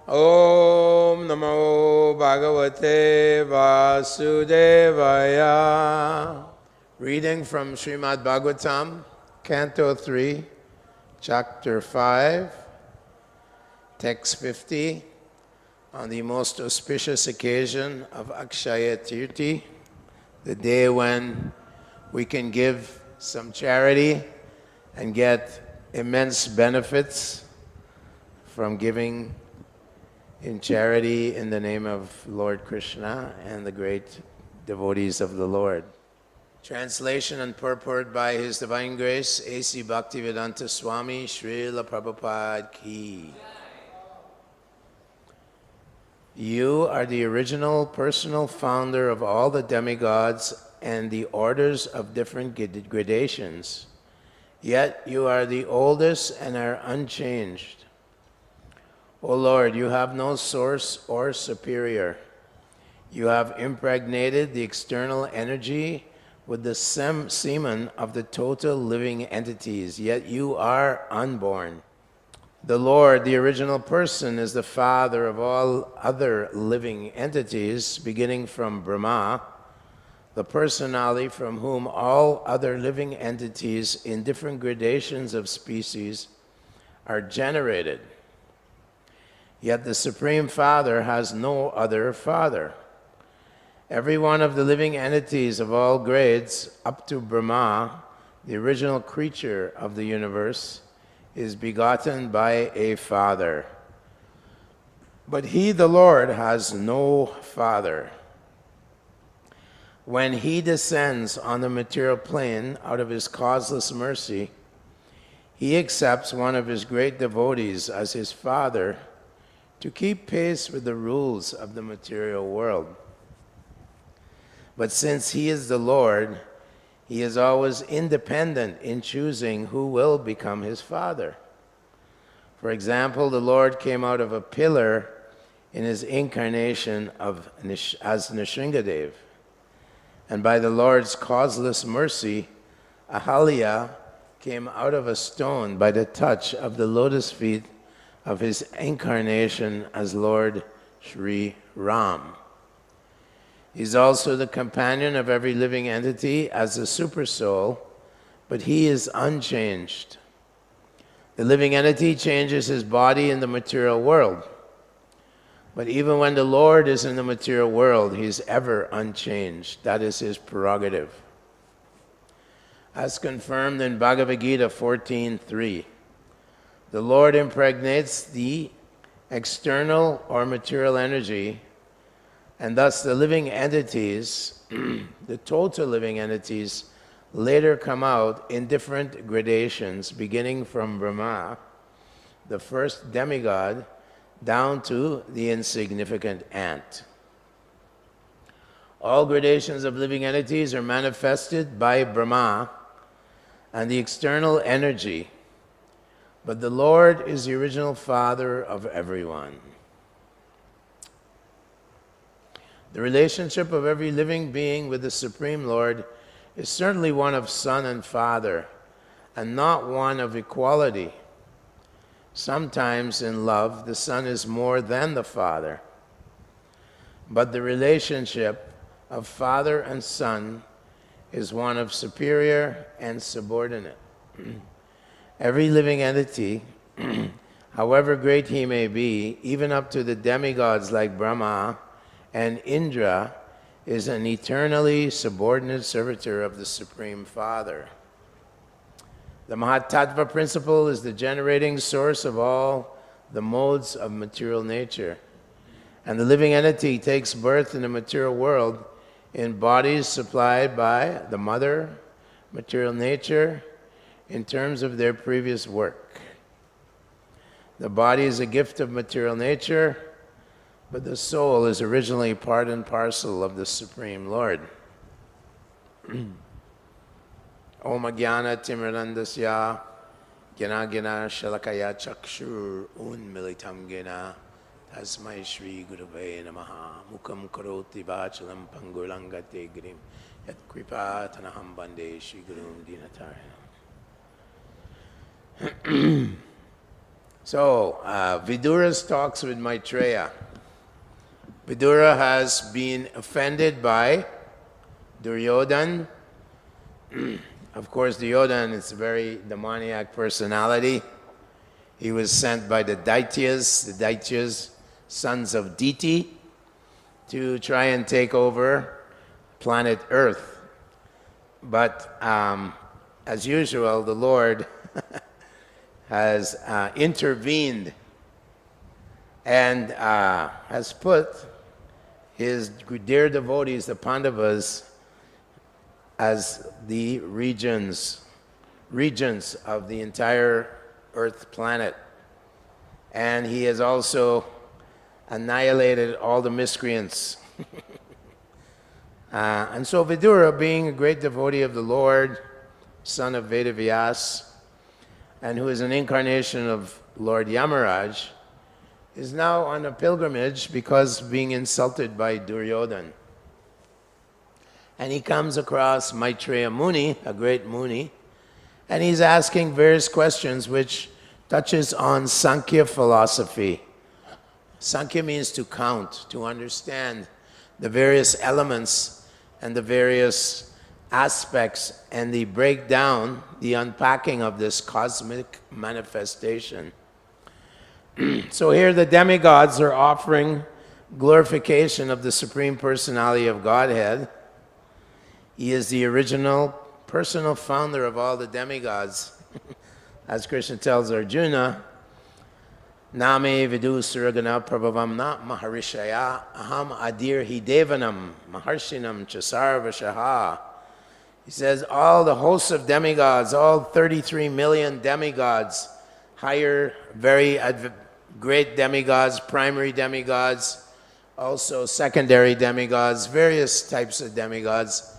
Om Namo Bhagavate Vasudevaya. Reading from Srimad Bhagavatam, Canto 3, Chapter 5, Text 50, on the most auspicious occasion of Akshaya Tirthi, the day when we can give some charity and get immense benefits from giving in charity in the name of Lord Krishna and the great devotees of the Lord. Translation and purport by His Divine Grace, A.C. Bhaktivedanta Swami, Śrīla Prabhupāda ki. You are the original personal founder of all the demigods and the orders of different gradations, yet you are the oldest and are unchanged. O Lord, you have no source or superior. You have impregnated the external energy with the semen of the total living entities, yet you are unborn. The Lord, the original person, is the father of all other living entities, beginning from Brahma, the personality from whom all other living entities in different gradations of species are generated. Yet the Supreme Father has no other father. Every one of the living entities of all grades, up to Brahma, the original creature of the universe, is begotten by a father. But he, the Lord, has no father. When he descends on the material plane out of his causeless mercy, he accepts one of his great devotees as his father to keep pace with the rules of the material world. But since he is the Lord, he is always independent in choosing who will become his father. For example, the Lord came out of a pillar in his incarnation as Nrsingadev. And by the Lord's causeless mercy, Ahalya came out of a stone by the touch of the lotus feet of his incarnation as Lord Sri Ram. He's also the companion of every living entity as a supersoul, but he is unchanged. The living entity changes his body in the material world, but even when the Lord is in the material world, he's ever unchanged. That is his prerogative. As confirmed in Bhagavad-Gītā 14:3, the Lord impregnates the external or material energy, and thus the living entities, the total living entities, later come out in different gradations, beginning from Brahma, the first demigod, down to the insignificant ant. All gradations of living entities are manifested by Brahma and the external energy, but the Lord is the original father of everyone. The relationship of every living being with the Supreme Lord is certainly one of son and father, and not one of equality. Sometimes in love, the son is more than the father, but the relationship of father and son is one of superior and subordinate. Every living entity, however great he may be, even up to the demigods like Brahma and Indra, is an eternally subordinate servitor of the Supreme Father. The Mahatattva principle is the generating source of all the modes of material nature. And the living entity takes birth in the material world in bodies supplied by the mother, material nature, in terms of their previous work. The body is a gift of material nature, but the soul is originally part and parcel of the Supreme Lord. Om Jnana Timirandasya Jnana Jnana Shalakaya Chakshur Unmilitam Jnana Tasmai Shri Gurave Namaha Mukam Karoti Vachalam Pangulangate Grim Yat Kripa Tanaham Bande Shri Gurum Dinatarana. So, Vidura's talks with Maitreya. Vidura has been offended by Duryodhana. Of course, Duryodhana is a very demoniac personality. He was sent by the Daityas, sons of Diti, to try and take over planet Earth. But as usual, the Lord has intervened and has put his dear devotees, the Pandavas, as the regents of the entire Earth planet. And he has also annihilated all the miscreants. And so Vidura, being a great devotee of the Lord, son of Vedavyas, and who is an incarnation of Lord Yamaraj, is now on a pilgrimage because being insulted by Duryodhana. And he comes across Maitreya Muni, a great Muni, and he's asking various questions which touches on Sankhya philosophy. Sankhya means to count, to understand the various elements and the various aspects and the breakdown, the unpacking of this cosmic manifestation. So here the demigods are offering glorification of the Supreme Personality of Godhead. He is the original personal founder of all the demigods. As Krishna tells Arjuna, Name vidu suragana prabhavamna maharishaya aham adir hidevanam maharshinam chasarvashaha. He says all the hosts of demigods, all 33 million demigods, higher, very great demigods, primary demigods, also secondary demigods, various types of demigods.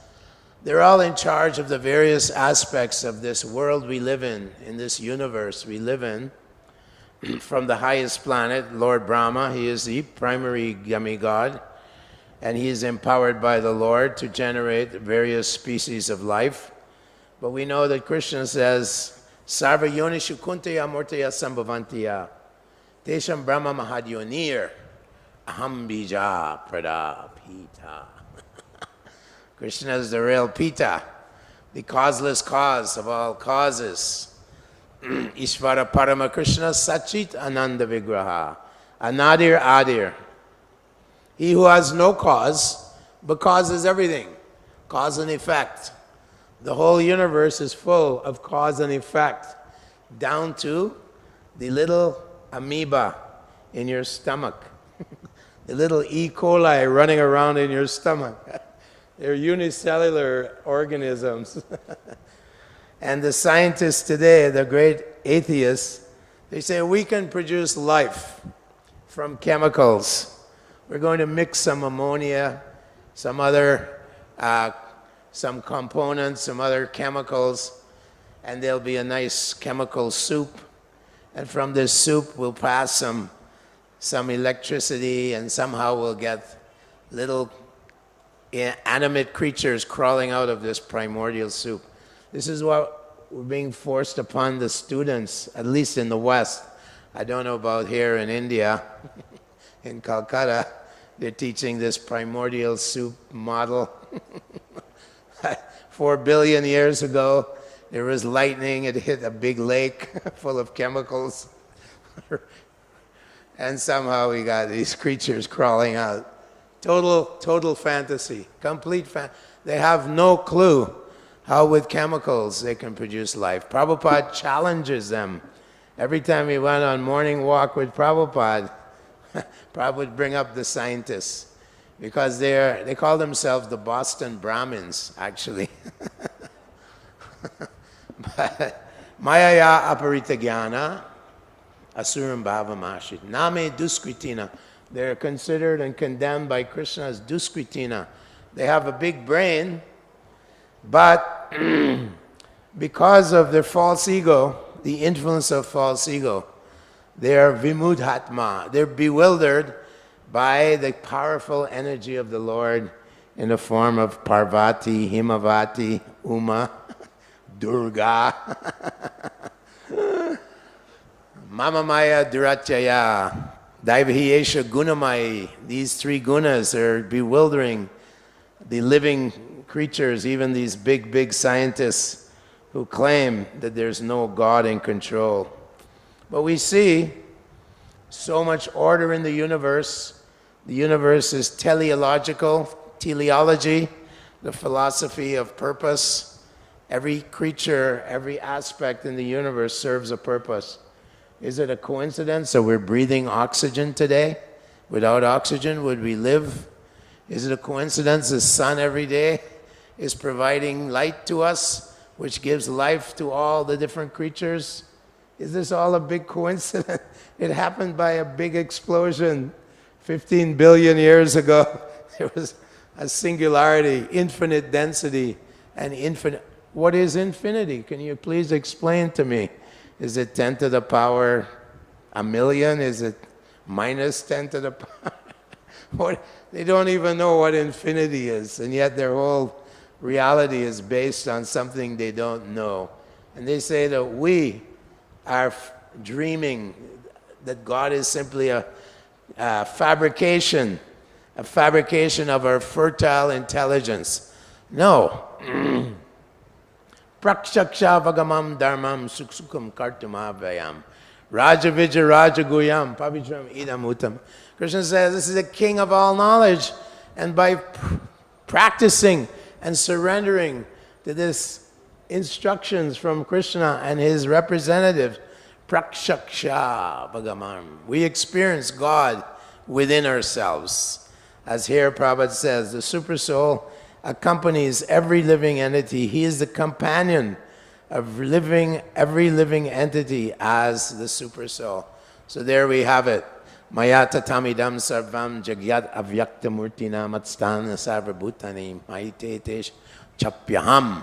They're all in charge of the various aspects of this world we live in this universe we live in. From the highest planet, Lord Brahma, he is the primary demigod, and he is empowered by the Lord to generate various species of life. But we know that Krishna says, Sarva yonishu kuntaya mortaya sambhavantiya tesham brahma mahadyonir aham bija pradapita. Krishna is the real Pita, the causeless cause of all causes. Ishvara Parama Krishna Sachit Ananda Vigraha. Anadir Adir. He who has no cause, but causes everything. Cause and effect. The whole universe is full of cause and effect, down to the little amoeba in your stomach. The little E. coli running around in your stomach. They're unicellular organisms. And the scientists today, the great atheists, they say we can produce life from chemicals. We're going to mix some ammonia, some other, some components, some other chemicals, and there'll be a nice chemical soup. And from this soup, we'll pass some electricity, and somehow we'll get little animate creatures crawling out of this primordial soup. This is what we're being forced upon the students, at least in the West. I don't know about here in India. In Calcutta, they're teaching this primordial soup model. 4 billion years ago, there was lightning. It hit a big lake full of chemicals. And somehow we got these creatures crawling out. Total fantasy, complete fantasy. They have no clue how with chemicals they can produce life. Prabhupada challenges them. Every time he went on morning walk with Prabhupada, Prabhupada would bring up the scientists, because they call themselves the Boston Brahmins, actually. Mayaya aparita jnana asuram bhavamashit name duskritina. They're considered and condemned by Krishna as duskritina. They have a big brain, but because of their false ego, the influence of false ego, they are vimudhatma. They're bewildered by the powerful energy of the Lord in the form of Parvati, Himavati, Uma, Durga, Mama Maya Duratyaya, Daivahiyesha Gunamai. These three gunas are bewildering the living creatures, even these big scientists who claim that there's no God in control. But we see so much order in the universe. The universe is teleological, teleology, the philosophy of purpose. Every creature, every aspect in the universe serves a purpose. Is it a coincidence that we're breathing oxygen today? Without oxygen, would we live? Is it a coincidence the sun every day is providing light to us, which gives life to all the different creatures? Is this all a big coincidence? It happened by a big explosion 15 billion years ago. There was a singularity, infinite density, and infinite. What is infinity? Can you please explain to me? Is it 10 to the power a million? Is it minus 10 to the power? What? They don't even know what infinity is, and yet their whole reality is based on something they don't know. And they say that we are dreaming that God is simply a fabrication of our fertile intelligence. No. Prakshaksha vagamam dharmam suksukam kartumavayam rajavija rajaguyam pavijram idamutam. Krishna says this is the king of all knowledge, and by practicing and surrendering to this instructions from Krishna and his representative, prakshaksha vagamam, we experience God within ourselves. As here Prabhupada says, the Super Soul accompanies every living entity. He is the companion of every living entity as the Super Soul. So there we have it. Maya tatamidam sarvam jagyat avyaktamurtina matstana sarvabhutani maitetesh chapyaham.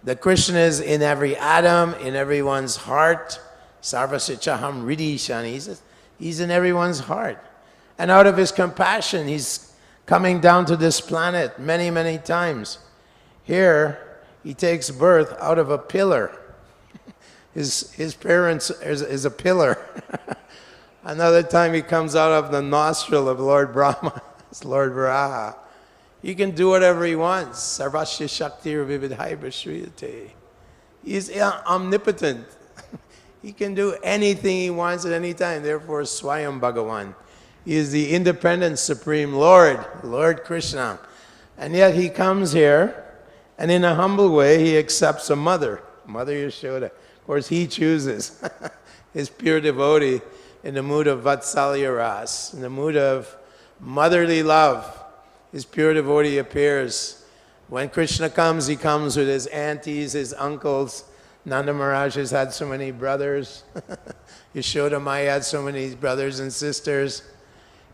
The Krishna is in every atom, in everyone's heart. Sarvasichaham ridishani. He's in everyone's heart. And out of his compassion, he's coming down to this planet many times. Here, he takes birth out of a pillar. His parents is a pillar. Another time he comes out of the nostril of Lord Brahma, Lord Varaha. He can do whatever he wants. Sarvasya Shakti Vividhai Shriyate. He's omnipotent. He can do anything he wants at any time. Therefore, Swayam Bhagavan. He is the independent Supreme Lord, Lord Krishna. And yet he comes here, and in a humble way, he accepts a mother, Mother Yashoda. Of course, he chooses his pure devotee in the mood of Vatsalya Ras, in the mood of motherly love. His pure devotee appears. When Krishna comes, he comes with his aunties, his uncles. Nanda Maharaj has had so many brothers. Yashoda Maya had so many brothers and sisters.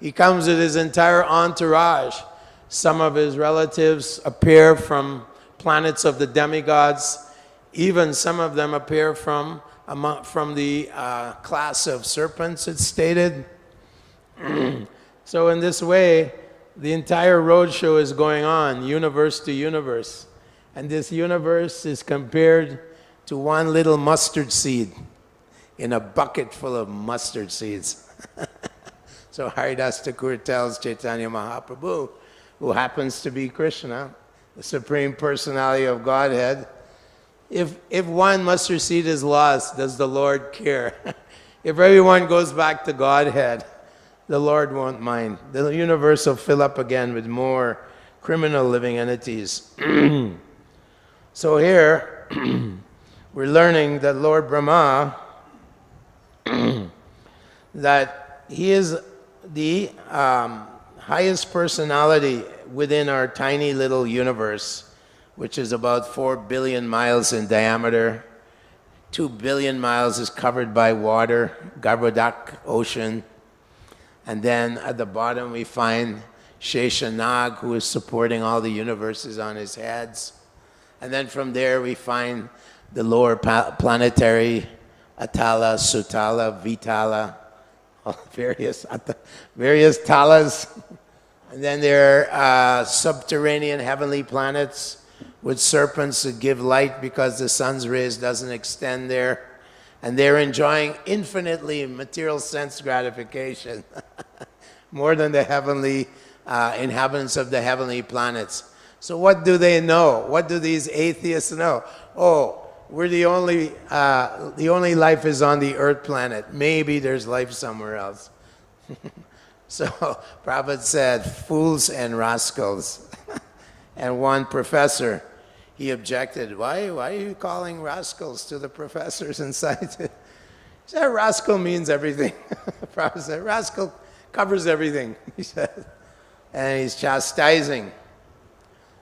He comes with his entire entourage. Some of his relatives appear from planets of the demigods. Even some of them appear from the class of serpents, it's stated. So in this way, the entire roadshow is going on, universe to universe. And this universe is compared to one little mustard seed in a bucket full of mustard seeds. So Haridas Thakur tells Chaitanya Mahaprabhu, who happens to be Krishna, the Supreme Personality of Godhead, if one mustard seed is lost, does the Lord care? If everyone goes back to Godhead, the Lord won't mind. The universe will fill up again with more criminal living entities. So here, we're learning that Lord Brahma, that he is the highest personality within our tiny little universe, which is about 4 billion miles in diameter. 2 billion miles is covered by water, Garbhodak ocean. And then at the bottom we find Sheshanag, who is supporting all the universes on his heads. And then from there we find the lower planetary, Atala, Sutala, Vitala, various talas. And then there are subterranean heavenly planets with serpents that give light because the sun's rays doesn't extend there. and they're enjoying infinitely material sense gratification, more than the heavenly inhabitants of the heavenly planets. So what do they know? What do these atheists know? Oh, we're the only life is on the earth planet. Maybe there's life somewhere else. So Prabhupada said, fools and rascals. And one professor, he objected, why are you calling rascals to the professors inside? He said, rascal means everything. Prabhupada said, rascal covers everything, he said. And he's chastising.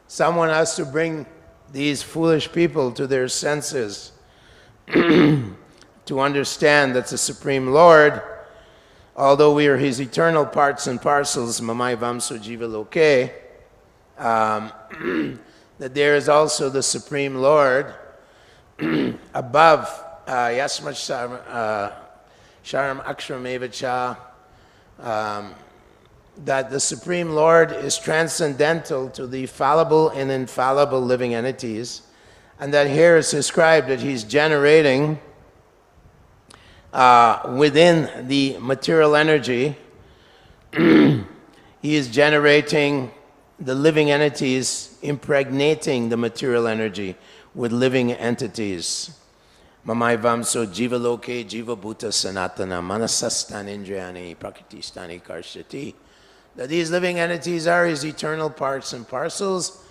Someone has to bring these foolish people to their senses to understand that the Supreme Lord, although we are His eternal parts and parcels, mamai vamso jiva loke, that there is also the Supreme Lord above yasmat sharam akshram cha, that the Supreme Lord is transcendental to the fallible and infallible living entities, and that here is described that He's generating within the material energy, He is generating the living entities, impregnating the material energy with living entities. Mamai vamso jiva loke jiva bhuta sanatana manasastan indriyani prakriti karshati. That these living entities are His eternal parts and parcels,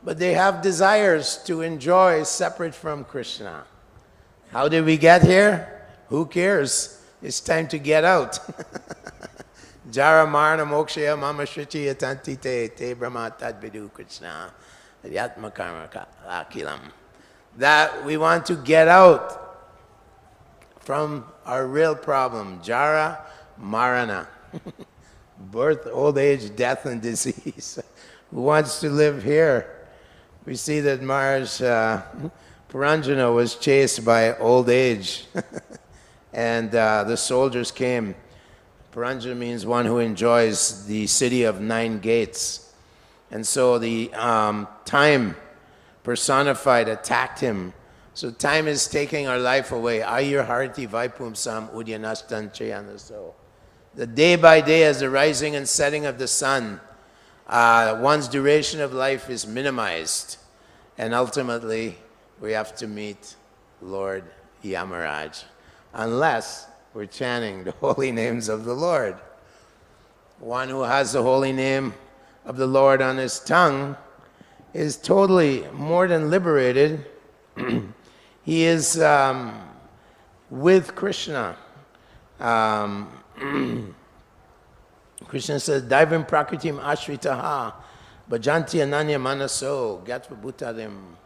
but they have desires to enjoy separate from Krishna. How did we get here? Who cares? It's time to get out. Jara marna mokshaya mama shrichi yatanti te brahma tad vidu Krishna yatma karma akilam. That we want to get out from our real problem, jara marana. Birth, old age, death, and disease. Who wants to live here? We see that Mars Puranjana was chased by old age, and the soldiers came. Puranjana means one who enjoys the city of 9 gates. And so the time personified attacked him. So time is taking our life away. Ayur harati vaipumsam udyanastan chayanaso. The day by day, as the rising and setting of the sun, one's duration of life is minimized. And ultimately, we have to meet Lord Yamaraj, unless we're chanting the holy names of the Lord. One who has the holy name of the Lord on his tongue is totally more than liberated. He is with Krishna. Krishna says, Daivim prakritim ashritaha, bhajanti ananya manaso, gatva bhutadim.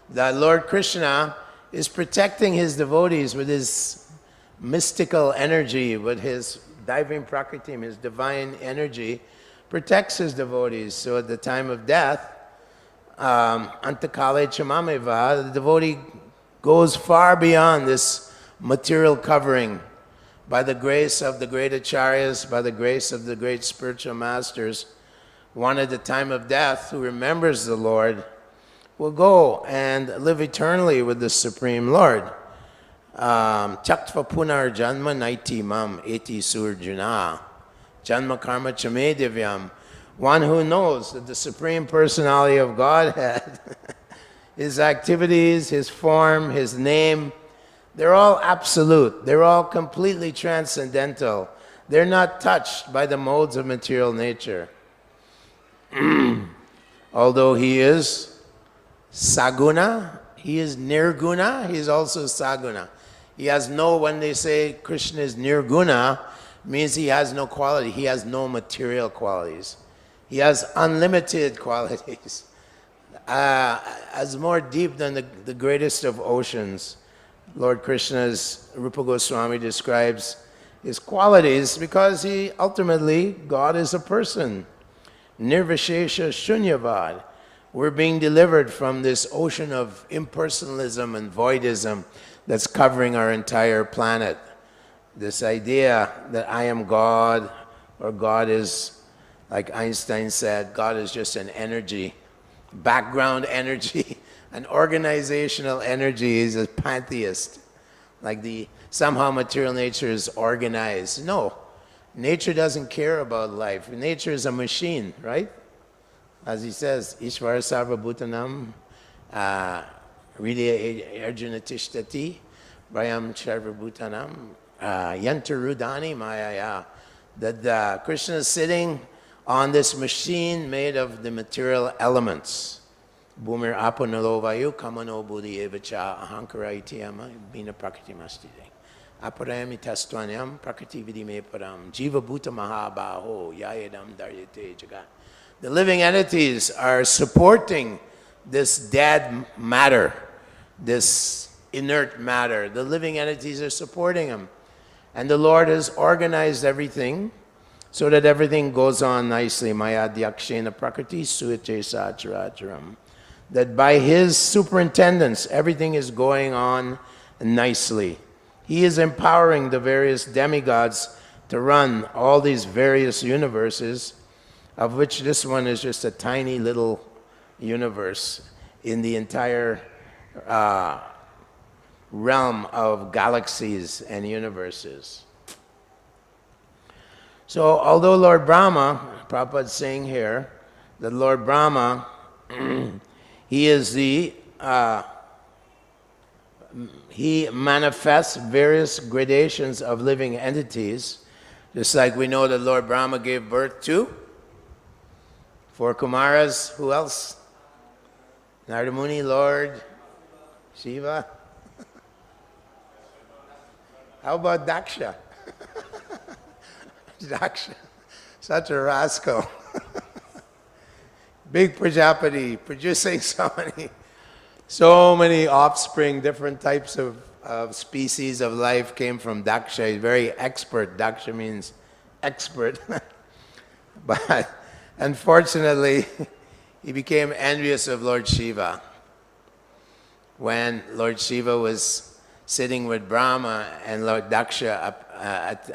The Lord Krishna is protecting His devotees with His mystical energy, with His Daivim prakritim, His divine energy, protects His devotees. So at the time of death, antakale chamameva, the devotee goes far beyond this material covering. By the grace of the great acharyas, by the grace of the great spiritual masters, one at the time of death who remembers the Lord will go and live eternally with the Supreme Lord. Chaktva punar janma naiti mam eti surjuna janma karma chame divyam. One who knows that the Supreme Personality of Godhead, His activities, His form, His name, they're all absolute. They're all completely transcendental. They're not touched by the modes of material nature. Although He is saguna, He is nirguna, He is also saguna. He has no, when they say Krishna is nirguna, means He has no quality. He has no material qualities. He has unlimited qualities. As more deep than the greatest of oceans. Lord Krishna's Rupa Goswami describes His qualities because He ultimately, God is a person. Nirvishesha Shunyavad. We're being delivered from this ocean of impersonalism and voidism that's covering our entire planet. This idea that I am God, or God is, like Einstein said, God is just an energy, background energy. An organizational energy. Is a pantheist. like somehow material nature is organized. No, nature doesn't care about life. Nature is a machine, right? As he says, Ishvara Sarva Bhutanam Hridaya Arjuna Tishtati Brayam Sarva Bhutanam Yantarudani Mayaya. That Krishna is sitting on this machine made of the material elements. Bhumir apanalovayu kamano buddhi evacha ahankara itiyama bina prakriti mastide. Aparayami tastwanyam prakriti vidime param jiva bhuta mahabaho yayadam daryate jagat. The living entities are supporting this dead matter, this inert matter. The living entities are supporting him. And the Lord has organized everything so that everything goes on nicely. Maya dyakshena prakriti suite sacharacharam. That by his superintendence, everything is going on nicely. He is empowering the various demigods to run all these various universes, of which this one is just a tiny little universe in the entire realm of galaxies and universes. So although Lord Brahma, Prabhupada is saying here, that Lord Brahma, he is he manifests various gradations of living entities, just like we know that Lord Brahma gave birth to 4 Kumaras. Who else? Narada Muni, Lord Shiva. How about Daksha? Daksha, such a rascal. Big Prajapati, producing so many offspring, different types of species of life came from Daksha. He's very expert. Daksha means expert. But unfortunately, he became envious of Lord Shiva. When Lord Shiva was sitting with Brahma and Lord Daksha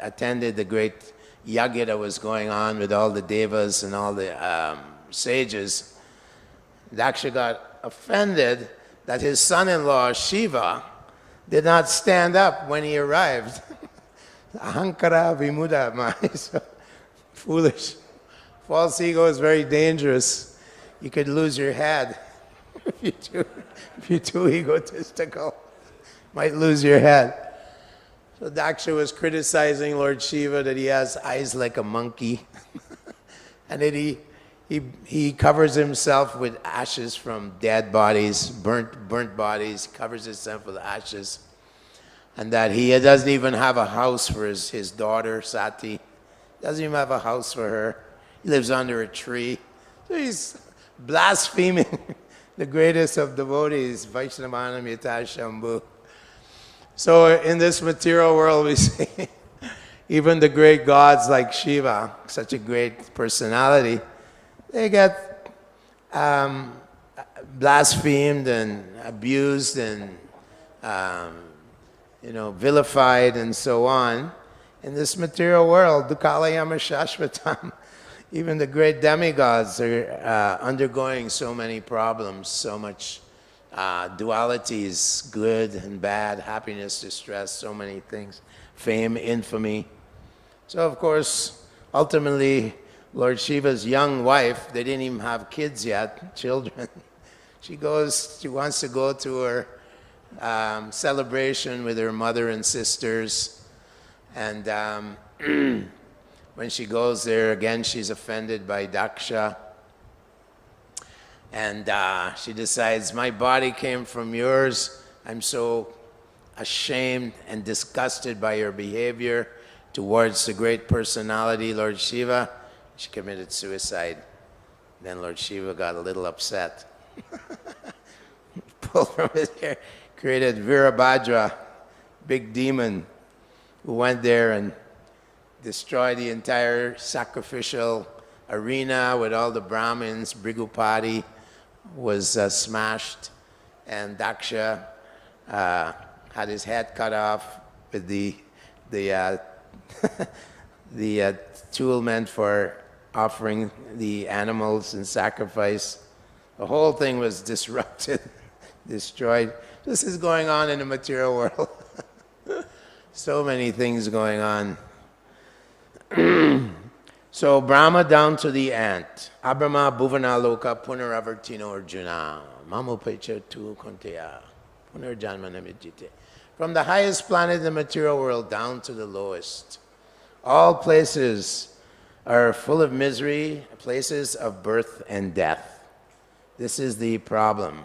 attended the great yagya that was going on with all the devas and all the sages, Daksha got offended that his son-in-law Shiva did not stand up when he arrived. Ahankara vimuda, so foolish. False ego is very dangerous. You could lose your head if you're too egotistical. Might lose your head. So Daksha was criticizing Lord Shiva that he has eyes like a monkey, and that he covers himself with ashes from dead bodies, burnt bodies, covers himself with ashes, and that he doesn't even have a house for his daughter Sati. Doesn't even have a house for her. He lives under a tree. So he's blaspheming the greatest of devotees, Vaishnavanam Yata Shambhu. So in this material world, we see even the great gods like Shiva, such a great personality, they get blasphemed and abused and vilified and so on. In this material world, Dukalayama Shashvatam, even the great demigods are undergoing so many problems, so much dualities, good and bad, happiness, distress, so many things, fame, infamy. So of course, ultimately, Lord Shiva's young wife, they didn't even have kids yet, children. She wants to go to her celebration with her mother and sisters. And when she goes there, again, she's offended by Daksha. And she decides, my body came from yours. I'm so ashamed and disgusted by your behavior towards the great personality, Lord Shiva. She committed suicide. Then Lord Shiva got a little upset. Pulled from his hair, created Virabhadra, big demon, who went there and destroyed the entire sacrificial arena with all the Brahmins. Brigupati was smashed, and Daksha had his head cut off with the tool meant for offering the animals in sacrifice. The whole thing was disrupted, destroyed. This is going on in the material world. So many things going on. So Brahma down to the ant. Abrahma bhuvana loka punaravartino arjuna. Mamupecha tu konteya. Punarjanma namijite. From the highest planet in the material world down to the lowest. All places are full of misery, places of birth and death. This is the problem.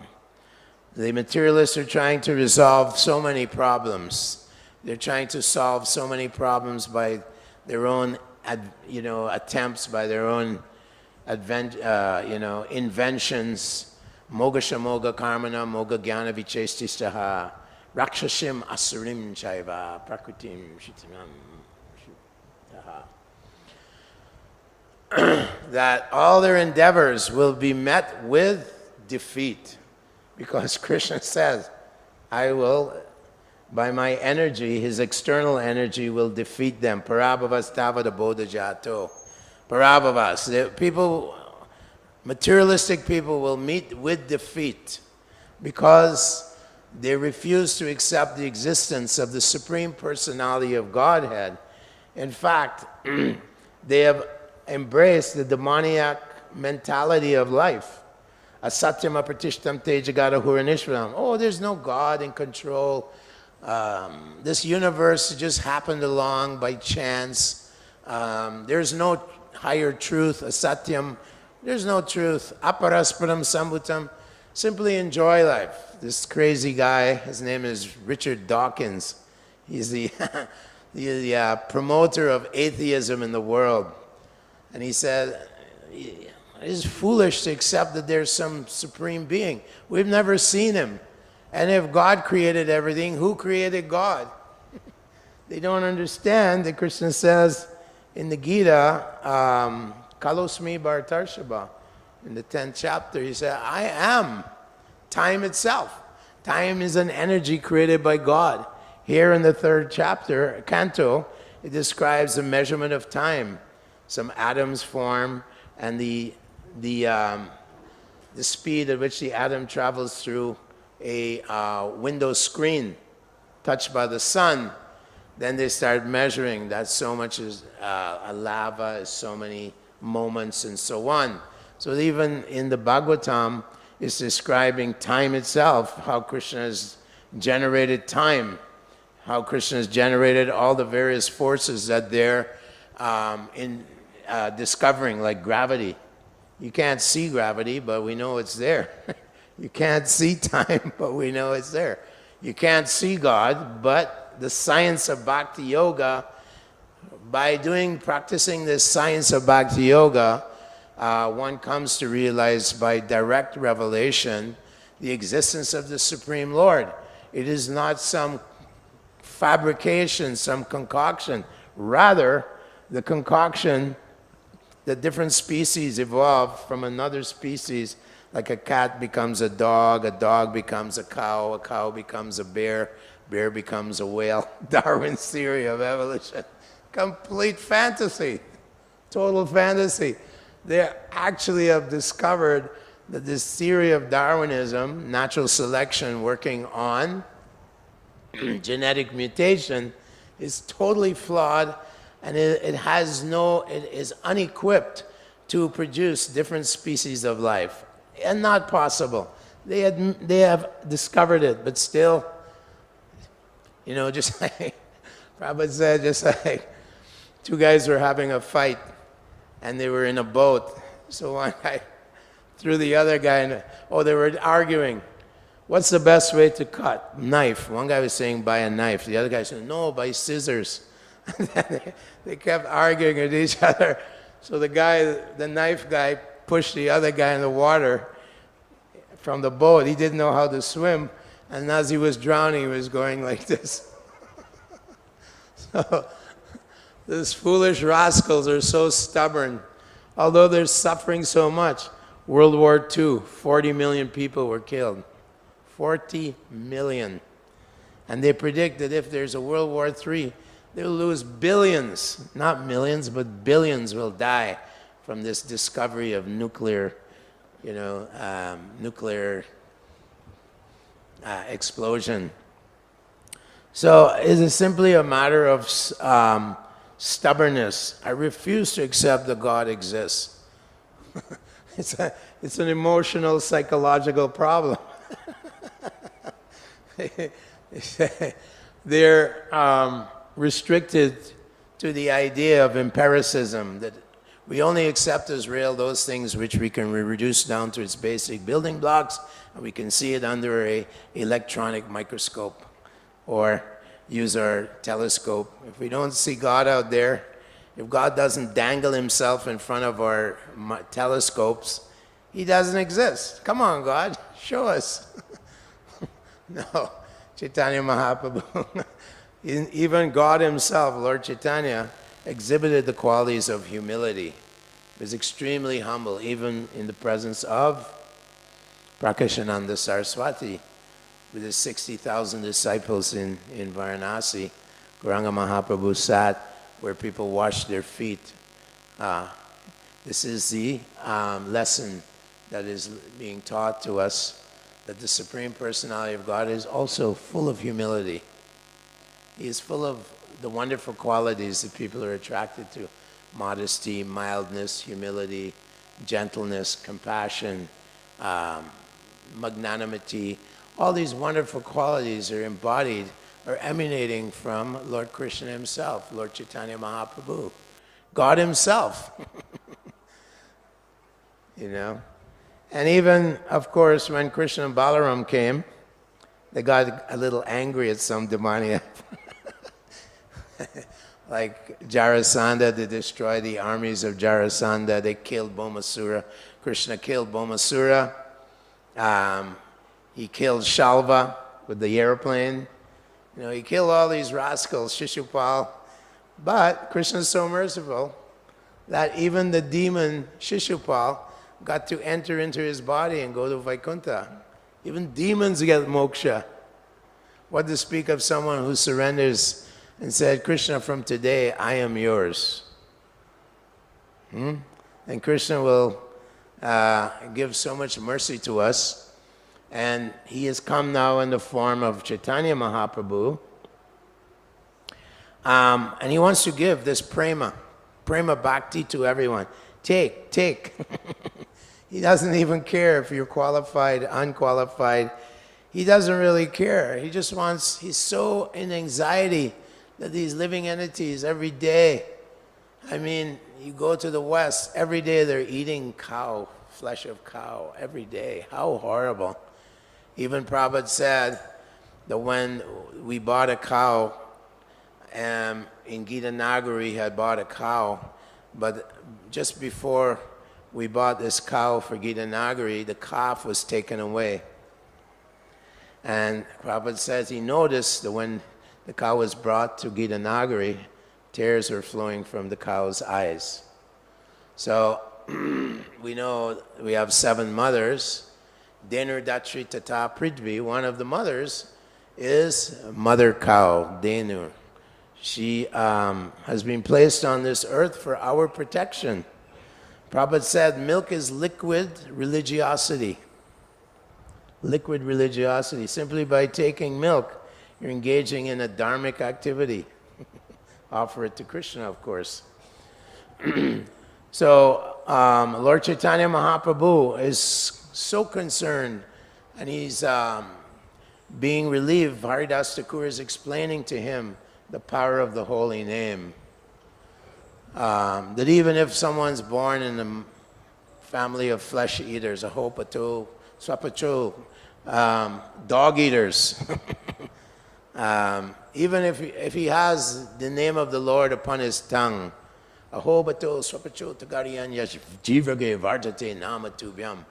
The materialists are trying to resolve so many problems. They're trying to solve so many problems by their own, attempts, by their own, inventions. Moga shamoga karmana moga jnana vichestistaha rakshashim asurim chaiva prakritim shitinam. That all their endeavors will be met with defeat. Because Krishna says, I will, by my energy, his external energy will defeat them. Parabhavas tavada bodha jato. Parabhavas. Materialistic people will meet with defeat because they refuse to accept the existence of the Supreme Personality of Godhead. In fact, they have embraced the demoniac mentality of life. Asatyam apratishtam te jagata huranishvaram. Oh, there's no God in control. This universe just happened along by chance. There's no higher truth. Asatyam. There's no truth. Aparasparam sambhutam. Simply enjoy life. This crazy guy, his name is Richard Dawkins. He's the, the promoter of atheism in the world. And he said, it is foolish to accept that there's some supreme being. We've never seen him. And if God created everything, who created God? They don't understand that Krishna says in the Gita, Kalosmi Bhartarshaba, in the 10th chapter, he said, I am time itself. Time is an energy created by God. Here in the 3rd chapter, canto, it describes the measurement of time. Some atoms form, and the speed at which the atom travels through a window screen touched by the sun. Then they start measuring that so much is a lava, is so many moments, and so on. So even in the Bhagavatam, it's describing time itself, how Krishna has generated time, how Krishna has generated all the various forces that they're discovering, like gravity. You can't see gravity, but we know it's there. You can't see time, but we know it's there. You can't see God, but the science of Bhakti Yoga, by practicing this science of Bhakti Yoga, one comes to realize by direct revelation the existence of the Supreme Lord. It is not some fabrication, some concoction. Rather, the concoction, the different species evolve from another species, like a cat becomes a dog becomes a cow becomes a bear becomes a whale. Darwin's theory of evolution. Complete fantasy, total fantasy. They actually have discovered that this theory of Darwinism, natural selection working on genetic mutation, is totally flawed, and it is unequipped to produce different species of life, and not possible. They have discovered it, but still, just like Prabhupada said, just like two guys were having a fight, and they were in a boat. So one guy threw the other guy, and they were arguing. What's the best way to cut? Knife. One guy was saying buy a knife. The other guy said, no, buy scissors. They kept arguing with each other. So the knife guy pushed the other guy in the water from the boat. He didn't know how to swim, and as he was drowning, he was going like this. So these foolish rascals are so stubborn. Although they're suffering so much. World War II, 40 million people were killed. 40 million. And they predict that if there's a World War III, they'll lose billions, not millions, but billions will die from this discovery of nuclear explosion. So it is simply a matter of stubbornness. I refuse to accept that God exists. It's an emotional, psychological problem. They're restricted to the idea of empiricism, that we only accept as real those things which we can reduce down to its basic building blocks, and we can see it under an electronic microscope or use our telescope. If we don't see God out there, if God doesn't dangle himself in front of our telescopes, he doesn't exist. Come on, God, show us. No, Chaitanya Mahaprabhu, even God himself, Lord Chaitanya, exhibited the qualities of humility. He was extremely humble, even in the presence of Prakashananda Saraswati, with his 60,000 disciples in Varanasi. Gauranga Mahaprabhu sat where people washed their feet. This is the lesson that is being taught to us, that the Supreme Personality of God is also full of humility. He is full of the wonderful qualities that people are attracted to: modesty, mildness, humility, gentleness, compassion, magnanimity. All these wonderful qualities are embodied or emanating from Lord Krishna himself, Lord Chaitanya Mahaprabhu, God himself. You know? And even, of course, when Krishna and Balaram came, they got a little angry at some demoniac. Like Jarasandha, to destroy the armies of Jarasandha, they killed Bhaumasura. Krishna killed Bhaumasura. He killed Shalva with the airplane. You know, he killed all these rascals, Shishupal. But Krishna is so merciful that even the demon Shishupal got to enter into his body and go to Vaikuntha. Even demons get moksha. What to speak of someone who surrenders and said, Krishna, from today, I am yours. And Krishna will give so much mercy to us. And he has come now in the form of Chaitanya Mahaprabhu. And he wants to give this prema bhakti to everyone. Take. He doesn't even care if you're qualified, unqualified. He doesn't really care. He just wants, he's so in anxiety that these living entities every day, I mean, you go to the West, every day they're eating cow, flesh of cow, every day. How horrible. Even Prabhupada said that when we bought a cow, in Gita Nagari had bought a cow, but just before we bought this cow for Gita Nagari, the calf was taken away. And Prabhupada says he noticed that when the cow was brought to Gita Nagari, tears were flowing from the cow's eyes. So we know we have 7 mothers. Denu Datri Tata Prithvi, one of the mothers, is mother cow, Denu. She has been placed on this earth for our protection. Prabhupada said milk is liquid religiosity. Liquid religiosity. Simply by taking milk, you're engaging in a dharmic activity. Offer it to Krishna, of course. So Lord Chaitanya Mahaprabhu is so concerned, and he's being relieved. Haridas Thakur is explaining to him the power of the holy name. That even if someone's born in a family of flesh eaters, ahopato, swapacho, dog eaters, even if he has the name of the Lord upon his tongue, ahopato, swapacho, tagariyan yash jivage varjate namatubhyam.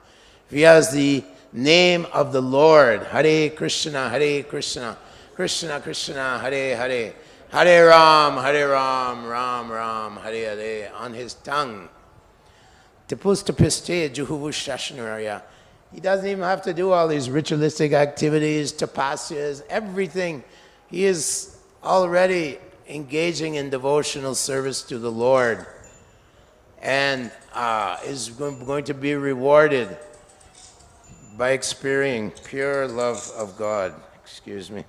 If he has the name of the Lord, Hare Krishna, Krishna Krishna, Hare Hare, Hare Ram, Ram Ram, Hare Hare, on his tongue. Tapus tapiste juhuvu shashnuraya. He doesn't even have to do all these ritualistic activities, tapasyas, everything. He is already engaging in devotional service to the Lord, and is going to be rewarded by experiencing pure love of God. Excuse me.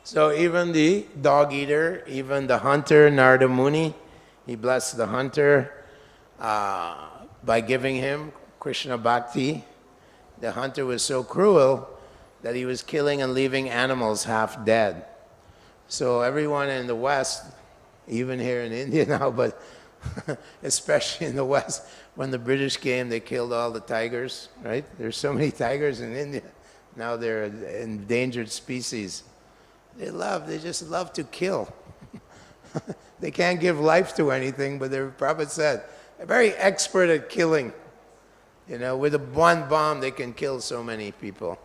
So even the dog eater, even the hunter, Narada Muni, he blessed the hunter by giving him Krishna Bhakti. The hunter was so cruel that he was killing and leaving animals half dead. So everyone in the West, even here in India now, but especially in the West, when the British came, they killed all the tigers, right? There's so many tigers in India. Now they're an endangered species. They just love to kill. They can't give life to anything, but the Prabhupada said, they're very expert at killing. You know, with one bomb, they can kill so many people.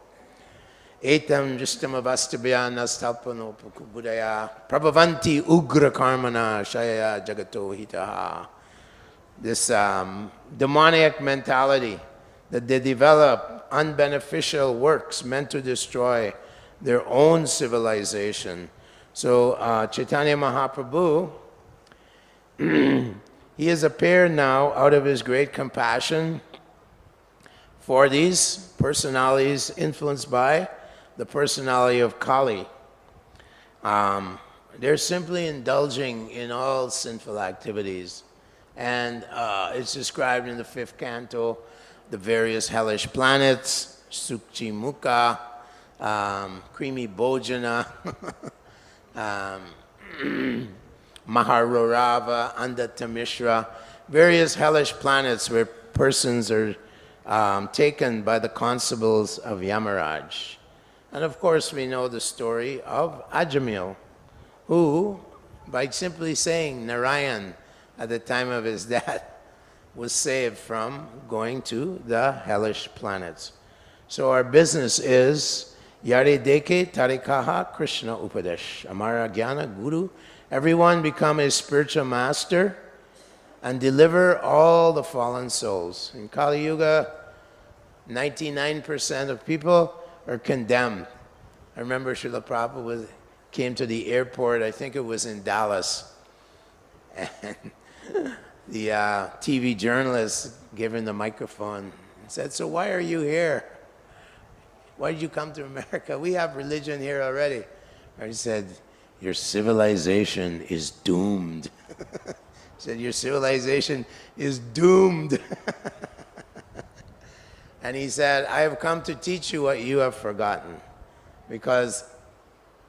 Etam justam avastabhya nastalpano budaya prabhavanti ugra karmana shaya jagato hitaha. This demoniac mentality that they develop unbeneficial works meant to destroy their own civilization. So Chaitanya Mahaprabhu, he has appeared now out of his great compassion for these personalities influenced by the personality of Kali. They're simply indulging in all sinful activities. And it's described in the 5th canto, the various hellish planets, Sukchi Mukha, Krimi Bhojana, Maharorava, Andatamishra, various hellish planets where persons are taken by the constables of Yamaraj. And of course we know the story of Ajamil, who, by simply saying Narayan at the time of his death, was saved from going to the hellish planets. So our business is Yare Deke Tarikaha Krishna Upadesh, Amara Jnana Guru. Everyone become a spiritual master and deliver all the fallen souls. In Kali Yuga, 99% of people are condemned. I remember Srila Prabhupada came to the airport, I think it was in Dallas, and the TV journalist gave him the microphone and said, "So why are you here? Why did you come to America? We have religion here already." And he said, "Your civilization is doomed." He said, "Your civilization is doomed." And he said, "I have come to teach you what you have forgotten. Because,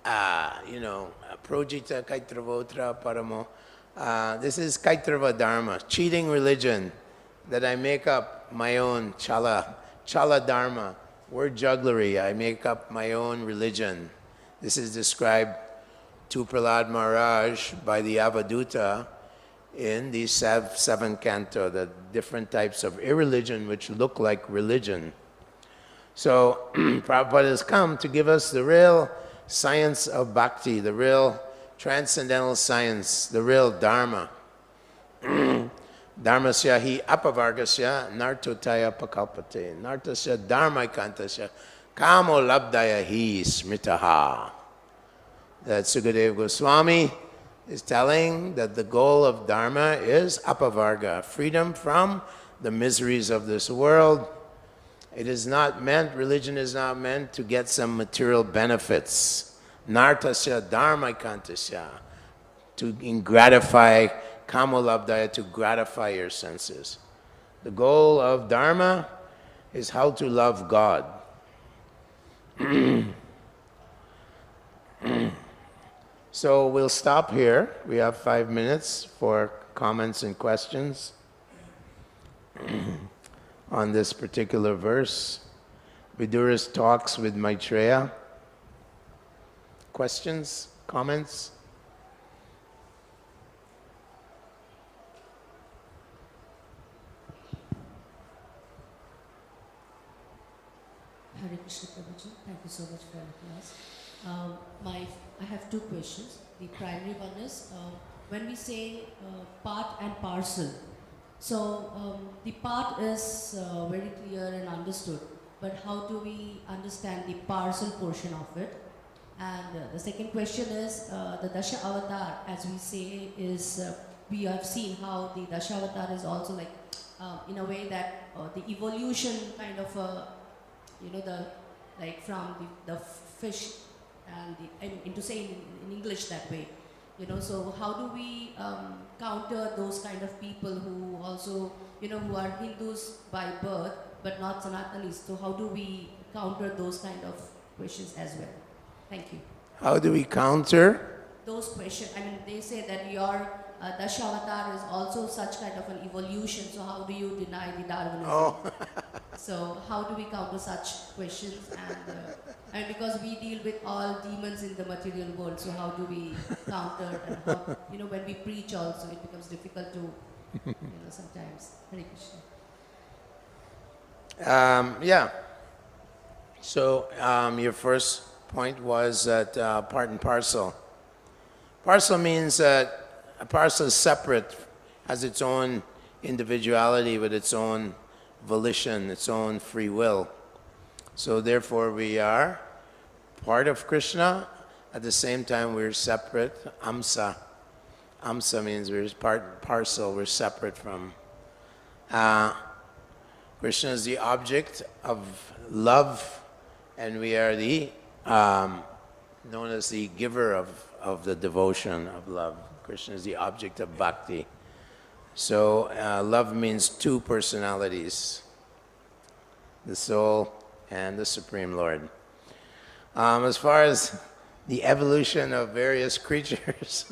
projita kaitravotra paramo, this is kaitrava dharma, cheating religion, that I make up my own chala dharma, word jugglery, I make up my own religion." This is described to Prahlad Maharaj by the Avaduta in the 7th canto, the different types of irreligion which look like religion. So Prabhupada has come to give us the real science of bhakti, the real transcendental science, the real dharma. Dharmasya hi apavargasya nartotaya pakalpate, nartasya dharmaikantasya kamo labdaya hi smritaha. That Sukadeva Goswami is telling that the goal of dharma is apavarga, freedom from the miseries of this world. It is not meant, religion is not meant to get some material benefits. Nartasya dharmaikantasya, to gratify, kamolabdaya, to gratify your senses. The goal of dharma is how to love God. So we'll stop here. We have 5 minutes for comments and questions on this particular verse. Vidura's talks with Maitreya. Questions? Comments? Hare Krishna Prabhuji, thank you so much for your class. I have 2 questions. The primary one is, when we say part and parcel, so the part is very clear and understood, but how do we understand the parcel portion of it? And the second question is, the Dasha Avatar, as we say, is, we have seen how the Dasha Avatar is also like, in a way that the evolution kind of, like from the fish and to say in English that way. So how do we counter those kind of people who also, who are Hindus by birth but not Sanatanis? So how do we counter those kind of questions as well? Thank you. How do we counter? Those questions, they say that your Dashavatar is also such kind of an evolution, so how do you deny the Darwinism? Oh. So how do we counter such questions? And because we deal with all demons in the material world, so how do we counter, and how, when we preach also, it becomes difficult to, sometimes. Hare Krishna. Yeah. So your first point was that part and parcel. Parcel means that a parcel is separate, has its own individuality with its own volition, its own free will. So therefore we are part of Krishna, at the same time we're separate, amsa. Amsa means we're parcel, we're separate from. Krishna is the object of love, and we are the, known as the giver of the devotion of love. Krishna is the object of bhakti. So love means two personalities, the soul and the Supreme Lord. As far as the evolution of various creatures,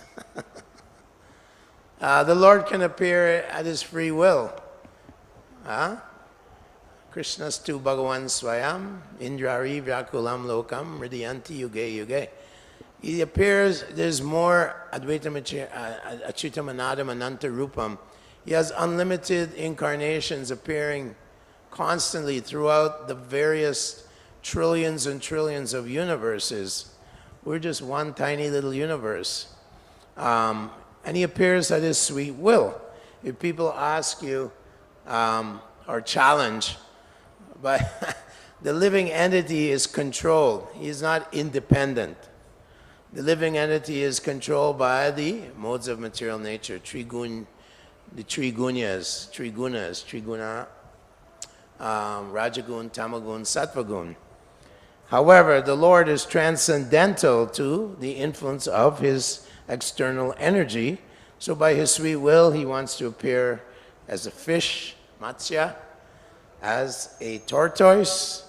the Lord can appear at his free will. Krishnastu Bhagavan Swayam Indrari Vyakulam Lokam Hridayanti Yuge Yuge. He appears, there's more Advaitam Achyutam Anadam Ananta Rupam. He has unlimited incarnations appearing constantly throughout the various trillions and trillions of universes. We're just one tiny little universe. And he appears at his sweet will. If people ask you or challenge, but the living entity is controlled. He is not independent. The living entity is controlled by the modes of material nature, the trigunas, triguna, rajagun, tamagun, sattvagun. However, the Lord is transcendental to the influence of his external energy. So by his sweet will, he wants to appear as a fish, matsya, as a tortoise.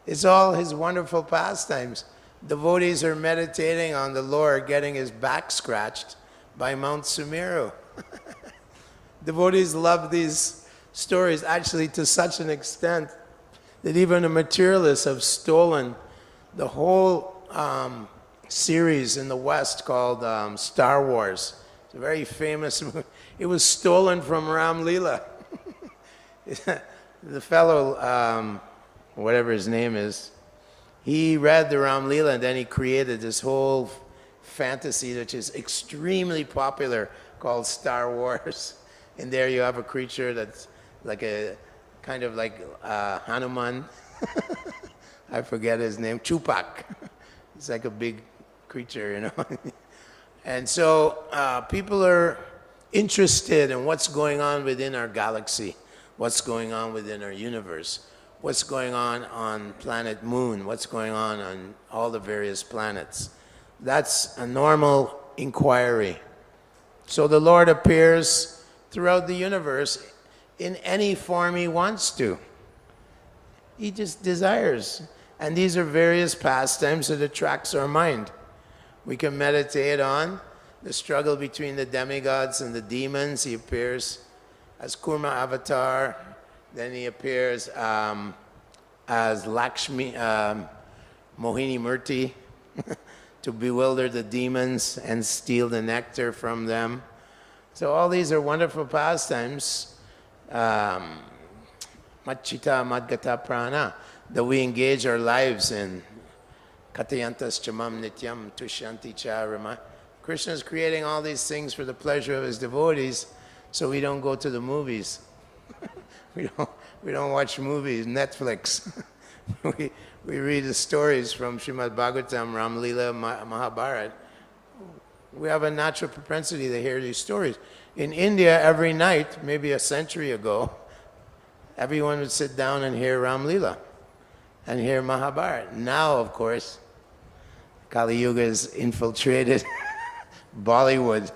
It's all his wonderful pastimes. Devotees are meditating on the Lord getting his back scratched by Mount Sumeru. Devotees love these stories actually to such an extent that even the materialists have stolen the whole series in the West called Star Wars. It's a very famous movie. It was stolen from Ram Leela. The fellow, whatever his name is, he read the Ram Leela and then he created this whole fantasy which is extremely popular called Star Wars. And there you have a creature that's like a kind of like Hanuman. I forget his name, Chupak. It's like a big creature, And so people are interested in what's going on within our galaxy, what's going on within our universe, what's going on planet Moon, what's going on all the various planets. That's a normal inquiry. So the Lord appears throughout the universe in any form he wants to. He just desires. And these are various pastimes that attracts our mind. We can meditate on the struggle between the demigods and the demons. He appears as Kurma avatar. Then he appears as Lakshmi, Mohini Murti, to bewilder the demons and steal the nectar from them. So all these are wonderful pastimes. Madchita Madgata Prana, that we engage our lives in. Katayantas Chamam Nityam Tushanti Charama. Krishna is creating all these things for the pleasure of his devotees, so we don't go to the movies. We don't watch movies, Netflix. we read the stories from Srimad Bhagavatam, Ram Leela, Mahabharata. We have a natural propensity to hear these stories. In India, every night, maybe a century ago, everyone would sit down and hear Ram Leela and hear Mahabharata. Now, of course, Kali Yuga is infiltrated Bollywood.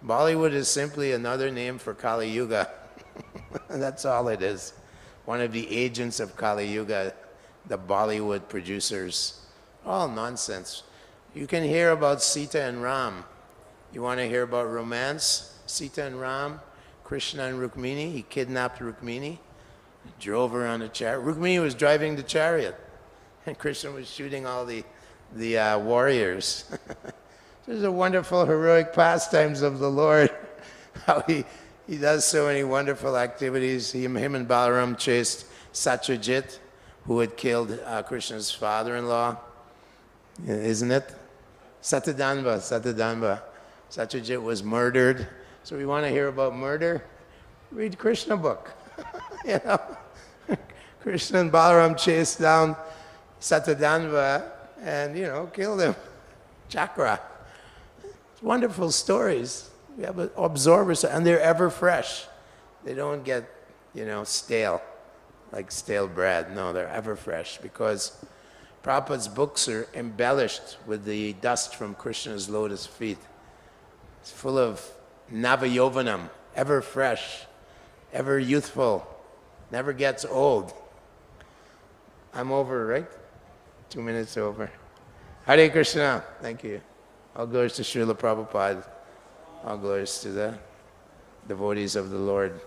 Bollywood is simply another name for Kali Yuga. That's all it is. One of the agents of Kali Yuga, the Bollywood producers. All nonsense. You can hear about Sita and Ram. You want to hear about romance? Sita and Ram, Krishna and Rukmini. He kidnapped Rukmini, drove her on a chariot. Rukmini was driving the chariot, and Krishna was shooting all the warriors. These are wonderful heroic pastimes of the Lord. How he does so many wonderful activities. Him and Balaram chased Satyajit, who had killed Krishna's father-in-law, isn't it? Satyadanva. Satyajit was murdered. So we want to hear about murder? Read Krishna book. You know, Krishna and Balaram chased down Satyadanva and, killed him. Chakra. It's wonderful stories. We have absorbers, and they're ever fresh. They don't get, stale, like stale bread. No, they're ever fresh because Prabhupada's books are embellished with the dust from Krishna's lotus feet. It's full of navayovanam, ever fresh, ever youthful, never gets old. I'm over, right? 2 minutes over. Hare Krishna. Thank you. All glories to Srila Prabhupada. All glories to the devotees of the Lord.